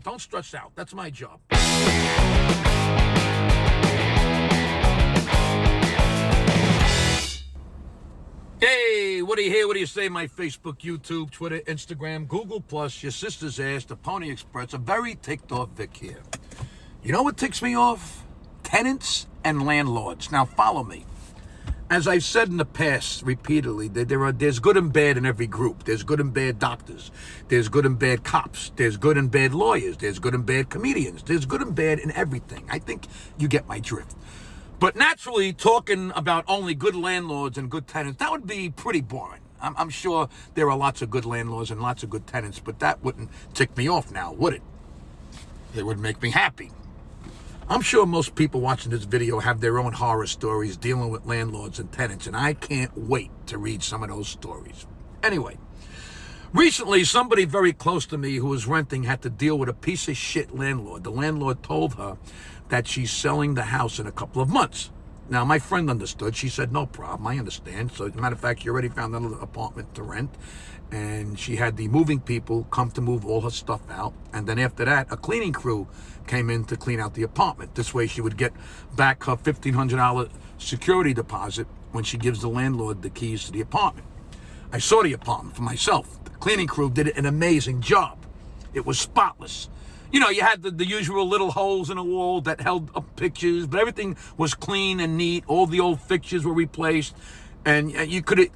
Don't stress out. That's my job. Hey, what do you hear? What do you say? My Facebook, YouTube, Twitter, Instagram, Google+, your sister's ass, the Pony Express, a very ticked off Vic here. You know what ticks me off? Tenants and landlords. Now follow me. As I've said in the past repeatedly, there's good and bad in every group. There's good and bad doctors. There's good and bad cops. There's good and bad lawyers. There's good and bad comedians. There's good and bad in everything. I think you get my drift. But naturally, talking about only good landlords and good tenants, that would be pretty boring. I'm sure there are lots of good landlords and lots of good tenants, but that wouldn't tick me off now, would it? It would make me happy. I'm sure most people watching this video have their own horror stories dealing with landlords and tenants, and I can't wait to read some of those stories. Anyway, recently somebody very close to me who was renting had to deal with a piece of shit landlord. The landlord told her that she's selling the house in a couple of months. Now, my friend understood. She said, no problem, I understand. So, as a matter of fact, she already found another apartment to rent, and she had the moving people come to move all her stuff out. And then after that, a cleaning crew came in to clean out the apartment. This way she would get back her $1,500 security deposit when she gives the landlord the keys to the apartment. I saw the apartment for myself. The cleaning crew did an amazing job. It was spotless. You know, you had the usual little holes in the wall that held up pictures, but everything was clean and neat. All the old fixtures were replaced, and you could have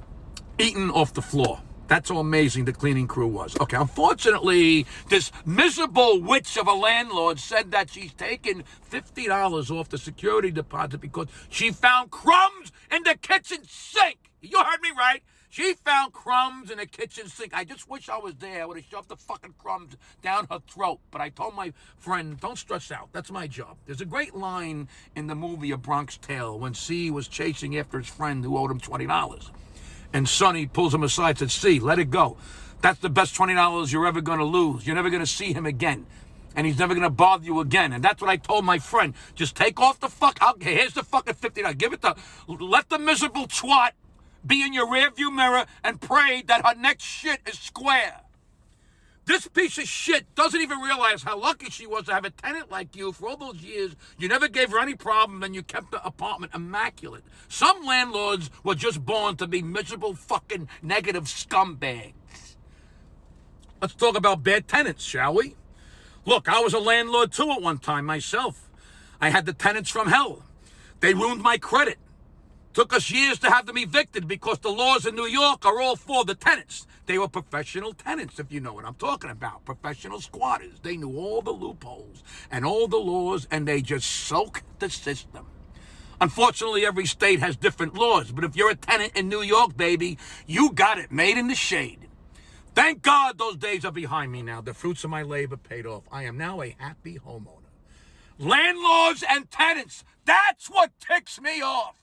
eaten off the floor. That's how amazing the cleaning crew was. Okay, unfortunately, this miserable witch of a landlord said that she's taken $50 off the security deposit because she found crumbs in the kitchen sink. You heard me right. She found crumbs in the kitchen sink. I just wish I was there. I would have shoved the fucking crumbs down her throat. But I told my friend, don't stress out. That's my job. There's a great line in the movie A Bronx Tale when C was chasing after his friend who owed him $20. And Sonny pulls him aside and says, C, let it go. That's the best $20 you're ever going to lose. You're never going to see him again. And he's never going to bother you again. And that's what I told my friend. Just take off the fuck. Here's the fucking $50. Give it to, let the miserable twat be in your rearview mirror and pray that her next shit is square. This piece of shit doesn't even realize how lucky she was to have a tenant like you for all those years. You never gave her any problem, and you kept the apartment immaculate. Some landlords were just born to be miserable fucking negative scumbags. Let's talk about bad tenants, shall we? Look, I was a landlord too at one time myself. I had the tenants from hell. They ruined my credit. Took us years to have them evicted because the laws in New York are all for the tenants. They were professional tenants, if you know what I'm talking about. Professional squatters. They knew all the loopholes and all the laws, and they just soaked the system. Unfortunately, every state has different laws, but if you're a tenant in New York, baby, you got it made in the shade. Thank God those days are behind me now. The fruits of my labor paid off. I am now a happy homeowner. Landlords and tenants, that's what ticks me off.